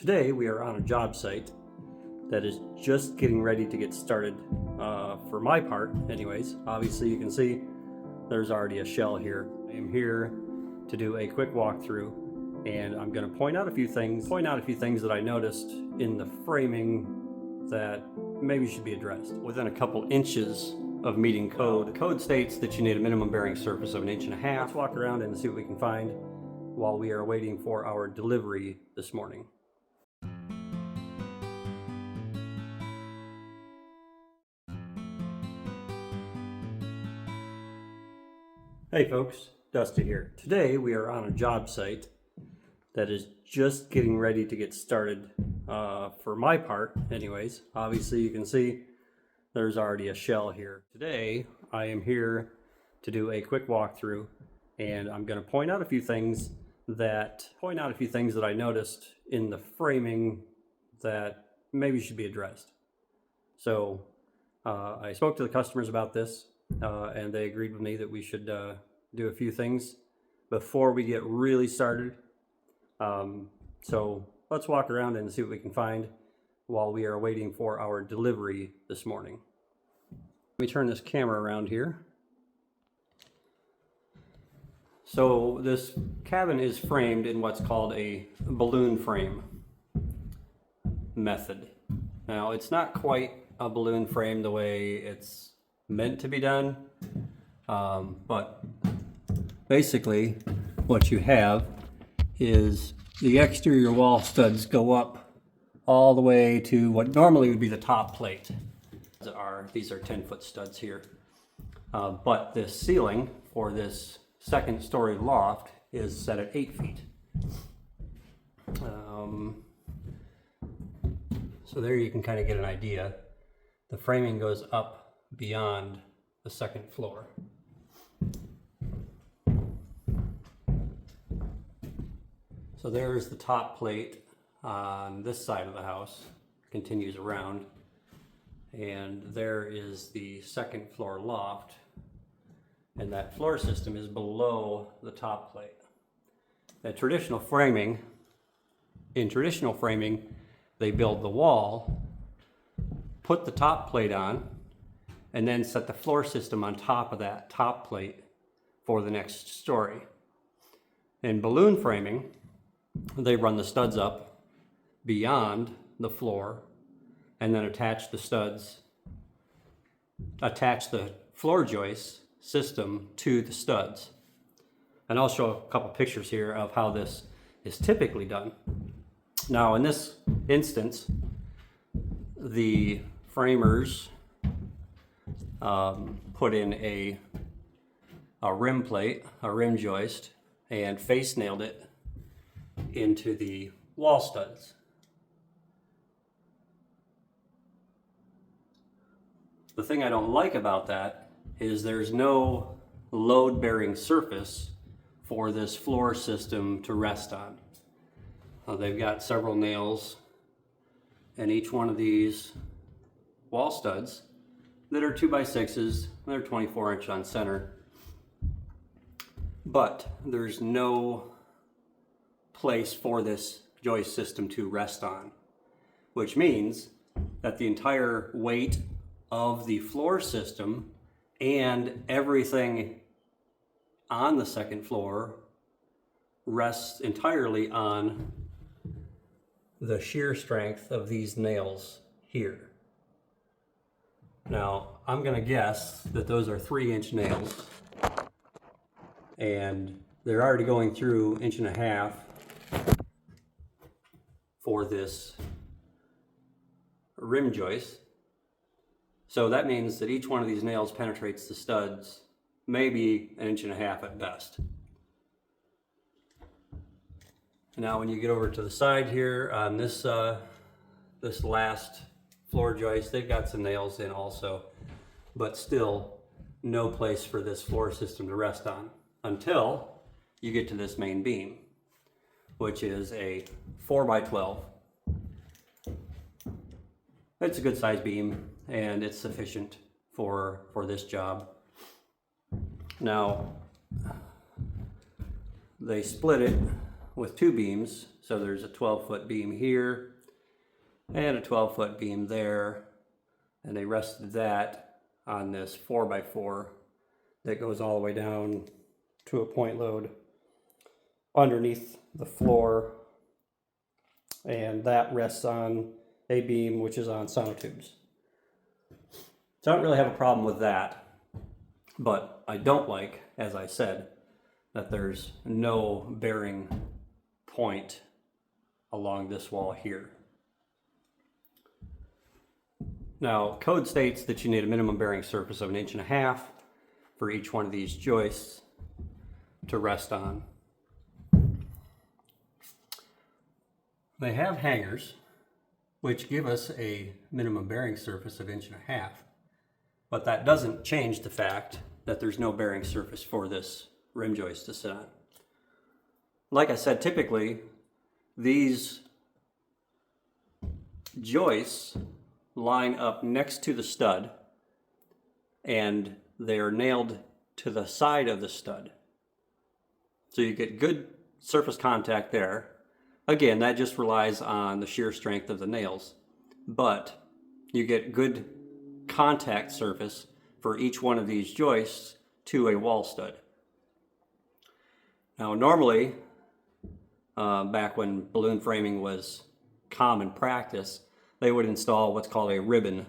Today we are on a job site that is just getting ready to get started, for my part anyways. Obviously you can see there's already a shell here. I am here to do a quick walkthrough, and I'm going to point out a few things that I noticed in the framing that maybe should be addressed. Within a couple inches of meeting code. Code states that you need a minimum bearing surface of 1.5 inches. Let's walk around and see what we can find while we are waiting for our delivery this morning. Hey folks, Dusty here. Today we are on a job site that is just getting ready to get started, for my part anyways. Obviously you can see there's already a shell here. Today I am here to do a quick walkthrough, and I'm going to point out a few things that I noticed in the framing that maybe should be addressed. So I spoke to the customers about this, and they agreed with me that we should do a few things before we get really started. So let's walk around and see what we can find while we are waiting for our delivery this morning. Let me turn this camera around here. So this cabin is framed in what's called a balloon frame method. Now it's not quite a balloon frame the way it's meant to be done, but basically what you have is the exterior wall studs go up all the way to what normally would be the top plate. These are 10-foot studs here, but this ceiling for this second story loft is set at 8 feet. So there you can kind of get an idea. The framing goes up beyond the second floor. So there's the top plate on this side of the house, continues around, and there is the second floor loft, and that floor system is below the top plate. In traditional framing, they build the wall, put the top plate on, and then set the floor system on top of that top plate for the next story. In balloon framing, they run the studs up beyond the floor and then attach the floor joist system to the studs. And I'll show a couple pictures here of how this is typically done. Now in this instance, the framers put in a rim plate, a rim joist, and face nailed it into the wall studs. The thing I don't like about that is there's no load-bearing surface for this floor system to rest on. They've got several nails in each one of these wall studs that are 2x6s. They're 24 inch on center, but there's no place for this joist system to rest on, which means that the entire weight of the floor system and everything on the second floor rests entirely on the shear strength of these nails here. Now, I'm gonna guess that those are 3-inch nails, and they're already going through 1.5 inches for this rim joist. So that means that each one of these nails penetrates the studs maybe 1.5 inches at best. Now when you get over to the side here on this last floor joist, they've got some nails in also, but still no place for this floor system to rest on until you get to this main beam, which is a 4x12. It's a good size beam and it's sufficient for this job. Now they split it with two beams. So there's a 12-foot beam here and a 12-foot beam there. And they rested that on this 4x4 that goes all the way down to a point load underneath the floor. And that rests on a beam which is on sonotubes. So I don't really have a problem with that. But I don't like, as I said, that there's no bearing point along this wall here. Now, code states that you need a minimum bearing surface of 1.5 inches for each one of these joists to rest on. They have hangers, which give us a minimum bearing surface of 1.5 inches, but that doesn't change the fact that there's no bearing surface for this rim joist to sit on. Like I said, typically these joists line up next to the stud and they are nailed to the side of the stud. So you get good surface contact there. Again, that just relies on the shear strength of the nails, but you get good contact surface for each one of these joists to a wall stud. Now normally, back when balloon framing was common practice, they would install what's called a ribbon,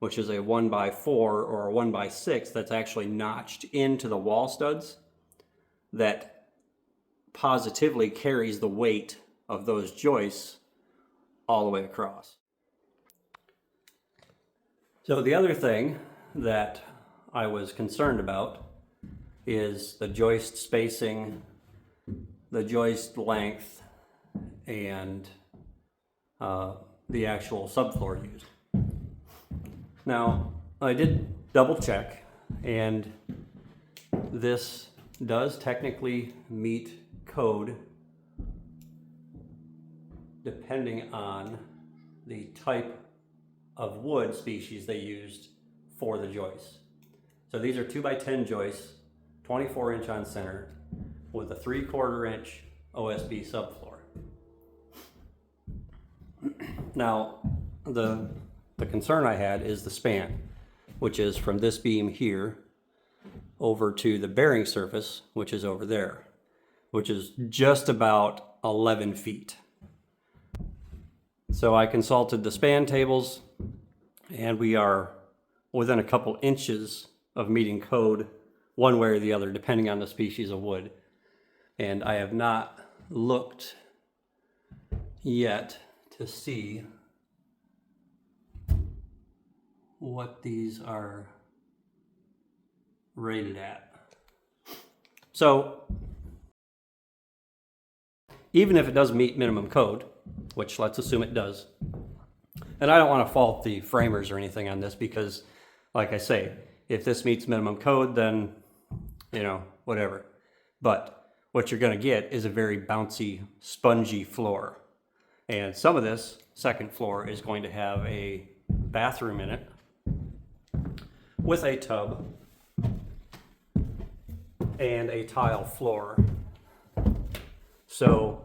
which is a 1x4 or a 1x6 that's actually notched into the wall studs that positively carries the weight of those joists all the way across. So the other thing that I was concerned about is the joist spacing, the joist length, and the actual subfloor used. Now, I did double check, and this does technically meet code depending on the type of wood species they used for the joists. So these are 2x10 joists, 24 inch on center, with a 3/4 inch OSB subfloor. Now, the concern I had is the span, which is from this beam here over to the bearing surface, which is over there, which is just about 11 feet. So I consulted the span tables, and we are within a couple inches of meeting code one way or the other, depending on the species of wood. And I have not looked yet to see what these are rated at. So even if it does meet minimum code, which let's assume it does, and I don't want to fault the framers or anything on this, because like I say, if this meets minimum code, then, you know, whatever. But what you're going to get is a very bouncy, spongy floor. And some of this second floor is going to have a bathroom in it with a tub and a tile floor. So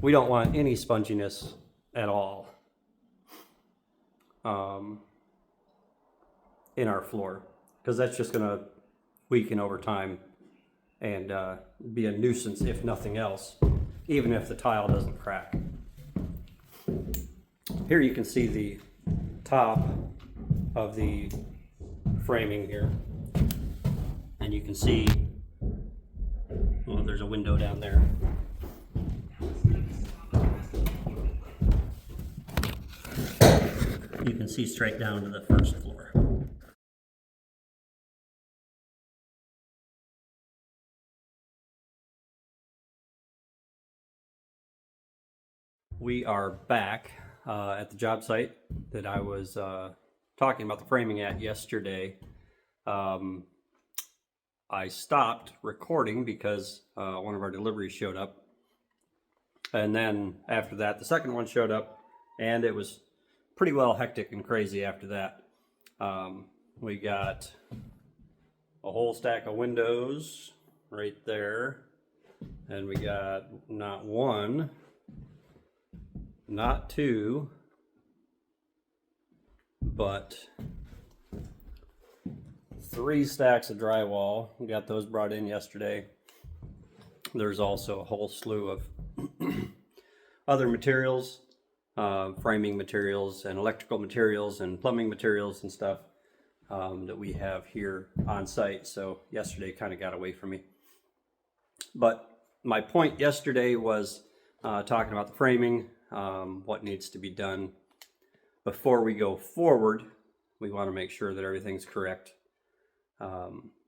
we don't want any sponginess at all in our floor, because that's just going to weaken over time and be a nuisance if nothing else, even if the tile doesn't crack. Here you can see the top of the framing here, and you can see, well, there's a window down there. You can see straight down to the first floor. We are back at the job site that I was talking about the framing at yesterday. I stopped recording because one of our deliveries showed up. And then after that, the second one showed up, and it was pretty well hectic and crazy after that. We got a whole stack of windows right there. And we got not one, not two, but 3 stacks of drywall. We got those brought in yesterday. There's also a whole slew of other materials, framing materials and electrical materials and plumbing materials and stuff that we have here on site. So yesterday kind of got away from me. But my point yesterday was talking about the framing, what needs to be done. Before we go forward, we want to make sure that everything's correct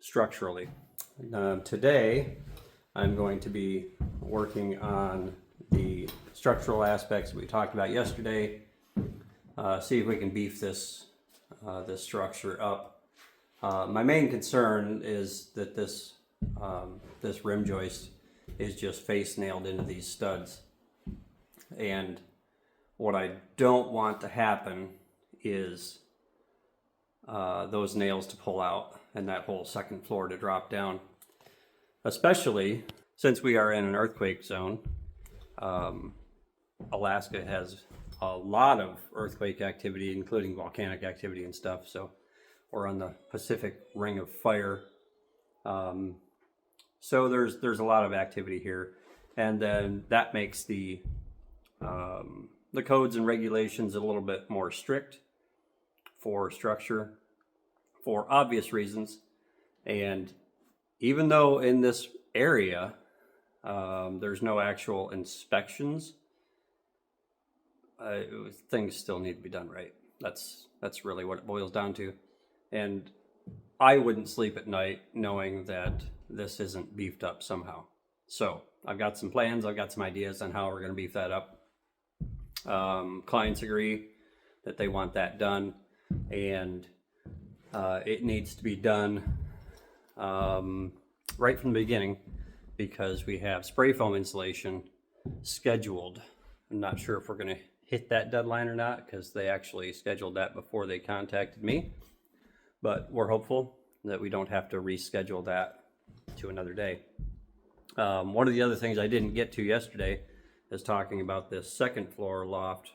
structurally. Today, I'm going to be working on the structural aspects we talked about yesterday. See if we can beef this structure up. My main concern is that this rim joist is just face nailed into these studs, and what I don't want to happen is those nails to pull out and that whole second floor to drop down, especially since we are in an earthquake zone. Alaska has a lot of earthquake activity, including volcanic activity and stuff. So we're on the Pacific Ring of Fire. So there's a lot of activity here, and then that makes the codes and regulations a little bit more strict for structure for obvious reasons. And even though in this area there's no actual inspections, things still need to be done right. That's really what it boils down to. And I wouldn't sleep at night knowing that this isn't beefed up somehow. So I've got some plans, I've got some ideas on how we're going to beef that up. Clients agree that they want that done, and it needs to be done right from the beginning, because we have spray foam insulation scheduled. I'm not sure if we're going to hit that deadline or not, because they actually scheduled that before they contacted me, but we're hopeful that we don't have to reschedule that to another day. One of the other things I didn't get to yesterday is talking about this second floor loft.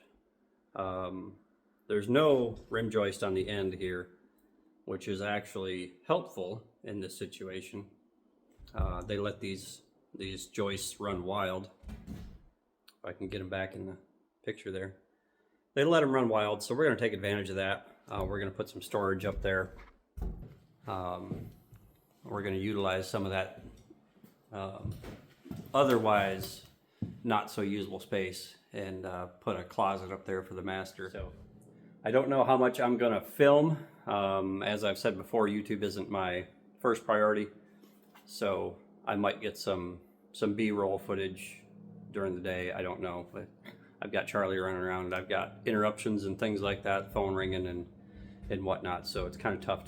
There's no rim joist on the end here, which is actually helpful in this situation. They let these joists run wild. If I can get them back in the picture there. They let them run wild, so we're going to take advantage of that. We're going to put some storage up there. We're going to utilize some of that otherwise not so usable space and put a closet up there for the master. So I don't know how much I'm going to film. As I've said before, YouTube isn't my first priority, so I might get some B-roll footage during the day. I don't know, but I've got Charlie running around and I've got interruptions and things like that, phone ringing and whatnot, so it's kind of tough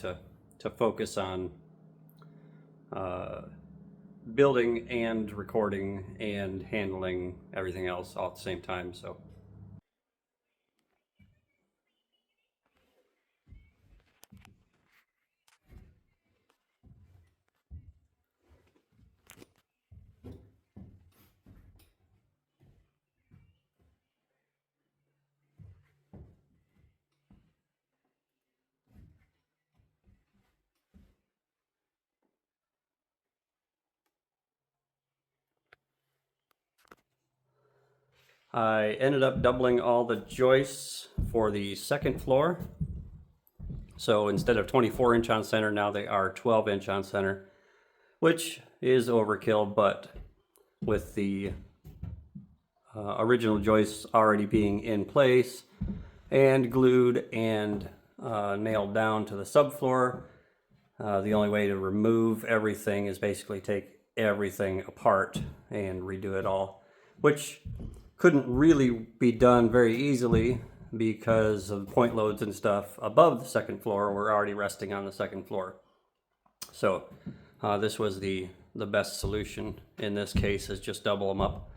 to focus on building and recording and handling everything else all at the same time. So I ended up doubling all the joists for the second floor. So instead of 24-inch on center, now they are 12-inch on center, which is overkill, but with the original joists already being in place and glued and nailed down to the subfloor, the only way to remove everything is basically take everything apart and redo it all, which couldn't really be done very easily because of point loads and stuff above the second floor were already resting on the second floor. So this was the best solution in this case, is just double them up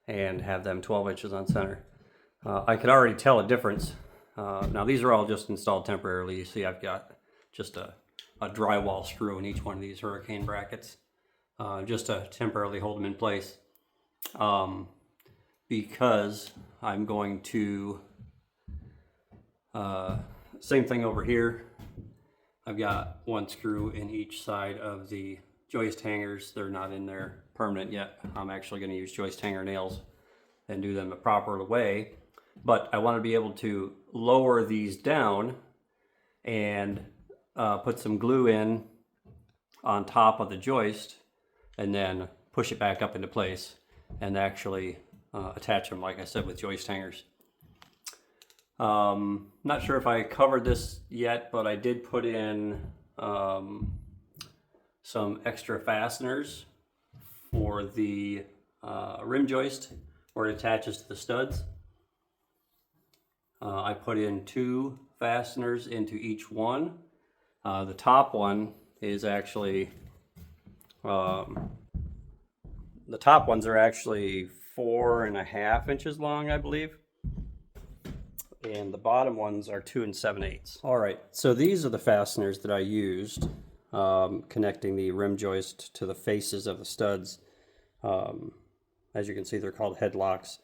and have them 12 inches on center. I could already tell a difference. Now these are all just installed temporarily. You see I've got just a drywall screw in each one of these hurricane brackets. just to temporarily hold them in place, because I'm going to, same thing over here. I've got one screw in each side of the joist hangers. They're not in there permanent yet. I'm actually going to use joist hanger nails and do them the proper way. But I want to be able to lower these down and put some glue in on top of the joist and then push it back up into place and actually attach them, like I said, with joist hangers. Not sure if I covered this yet, but I did put in some extra fasteners for the rim joist where it attaches to the studs. I put in 2 fasteners into each one. The top one is actually, the top ones are actually 4.5 inches long, I believe. And the bottom ones are 2 7/8. All right, so these are the fasteners that I used, connecting the rim joist to the faces of the studs. As you can see, they're called headlocks.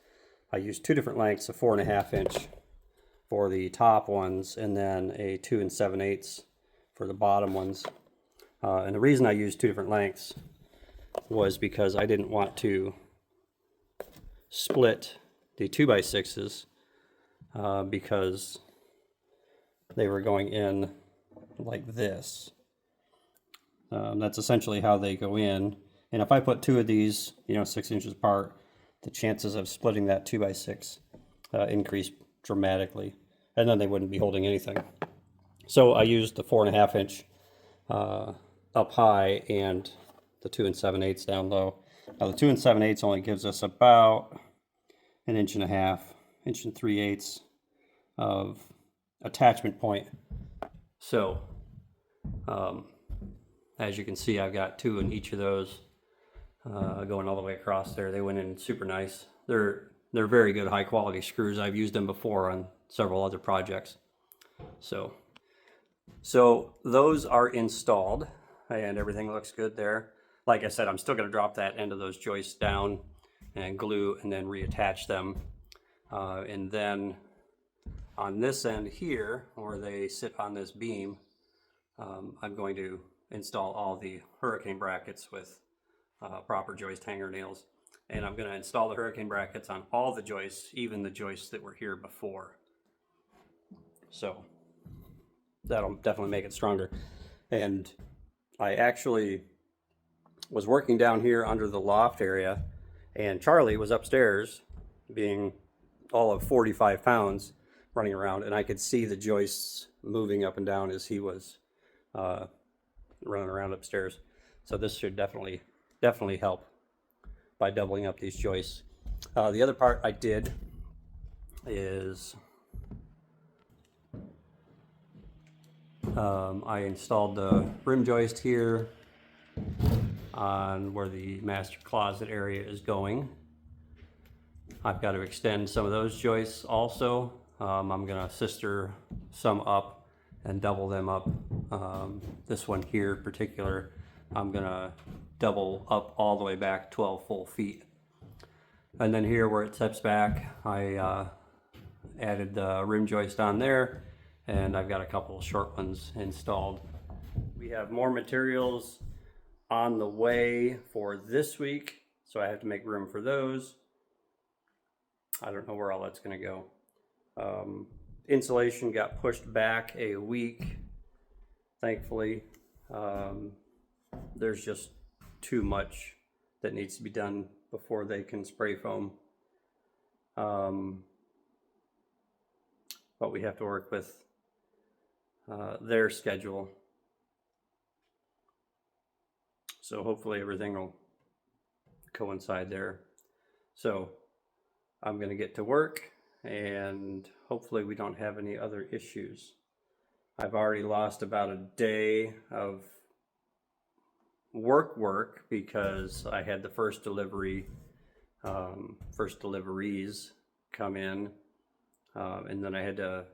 I used 2 different lengths, a 4.5 inch for the top ones, and then a 2 7/8 for the bottom ones. And the reason I used 2 different lengths was because I didn't want to split the 2x6s. Because they were going in like this. That's essentially how they go in. And if I put 2 of these, 6 inches apart, the chances of splitting that 2x6 increase dramatically, and then they wouldn't be holding anything. So I used the 4.5 inch up high and the 2 7/8 down low. Now the 2 7/8 only gives us about 1.5 inches, 1 3/8 of attachment point. So as you can see, I've got 2 in each of those going all the way across there. They went in super nice. They're very good, high quality screws. I've used them before on several other projects. So those are installed and everything looks good there. Like I said, I'm still going to drop that end of those joists down and glue and then reattach them. And then on this end here, where they sit on this beam, I'm going to install all the hurricane brackets with proper joist hanger nails. And I'm going to install the hurricane brackets on all the joists, even the joists that were here before. So that'll definitely make it stronger. And I actually was working down here under the loft area, and Charlie was upstairs being all of 45 pounds running around, and I could see the joists moving up and down as he was running around upstairs. So this should definitely help by doubling up these joists. The other part I did is I installed the rim joist here on where the master closet area is going. I've got to extend some of those joists also. I'm going to sister some up and double them up. This one here in particular, I'm going to double up all the way back 12 full feet. And then here where it steps back, I added the rim joist on there, and I've got a couple of short ones installed. We have more materials on the way for this week, so I have to make room for those. I don't know where all that's going to go. Insulation got pushed back a week, thankfully. There's just too much that needs to be done before they can spray foam. But we have to work with their schedule. So hopefully everything will coincide there. So I'm going to get to work, and hopefully we don't have any other issues. I've already lost about a day of work because I had the first deliveries come in, and then I had to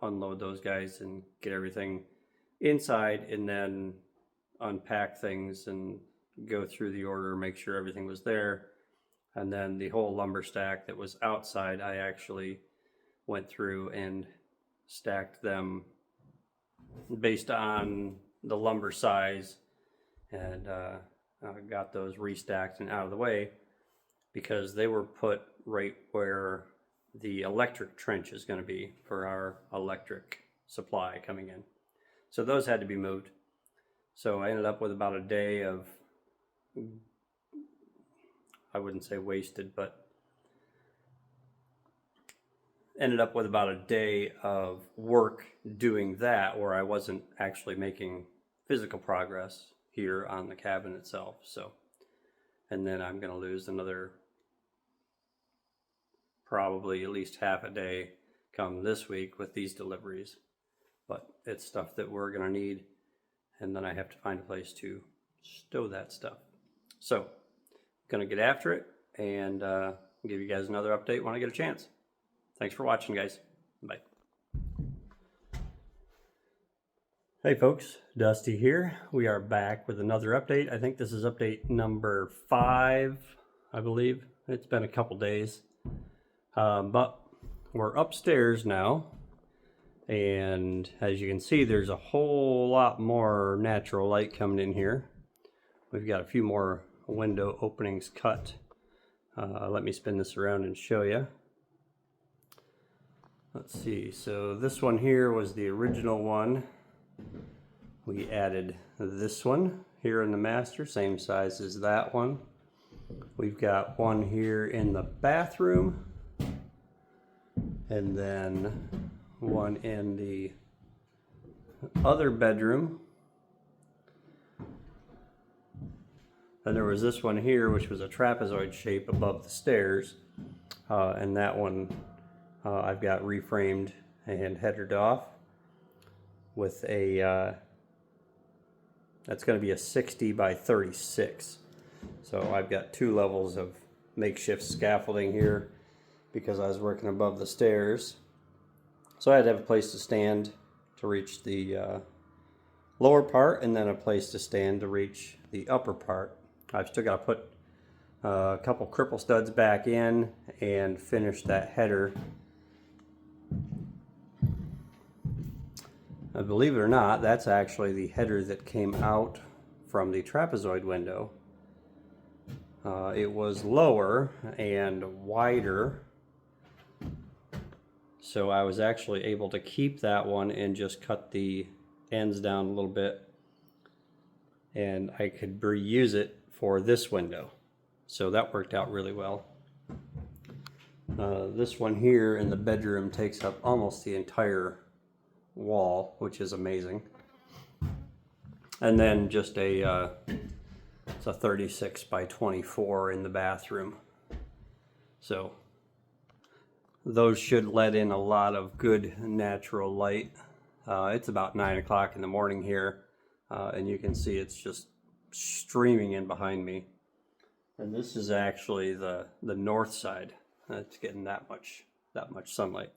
unload those guys and get everything inside, and then unpack things and go through the order, make sure everything was there. And then the whole lumber stack that was outside, I actually went through and stacked them based on the lumber size, and got those restacked and out of the way because they were put right where the electric trench is going to be for our electric supply coming in. So those had to be moved. So I ended up with about a day of, I wouldn't say wasted, but ended up with about a day of work doing that where I wasn't actually making physical progress here on the cabin itself. So, and then I'm going to lose another probably at least half a day come this week with these deliveries. But it's stuff that we're going to need, and then I have to find a place to stow that stuff. So I'm going to get after it and give you guys another update when I get a chance. Thanks for watching, guys. Bye. Hey folks, Dusty here. We are back with another update. I think this is update number 5, I believe. It's been a couple days. But we're upstairs now. And as you can see, there's a whole lot more natural light coming in here. We've got a few more window openings cut. Let me spin this around and show you. Let's see, so this one here was the original one. We added this one here in the master, same size as that one. We've got one here in the bathroom, and then one in the other bedroom. And there was this one here, which was a trapezoid shape above the stairs, and that one I've got reframed and headered off with a, that's going to be a 60 by 36. So I've got 2 levels of makeshift scaffolding here because I was working above the stairs. So I had to have a place to stand to reach the lower part, and then a place to stand to reach the upper part. I've still got to put a couple cripple studs back in and finish that header. Believe it or not, that's actually the header that came out from the trapezoid window. It was lower and wider, so I was actually able to keep that one and just cut the ends down a little bit, and I could reuse it for this window. So that worked out really well. This one here in the bedroom takes up almost the entire wall, which is amazing. And then just it's a 36 by 24 in the bathroom. So those should let in a lot of good natural light. It's about 9 o'clock in the morning here, and you can see it's just streaming in behind me. And this is actually the north side. It's getting that much sunlight.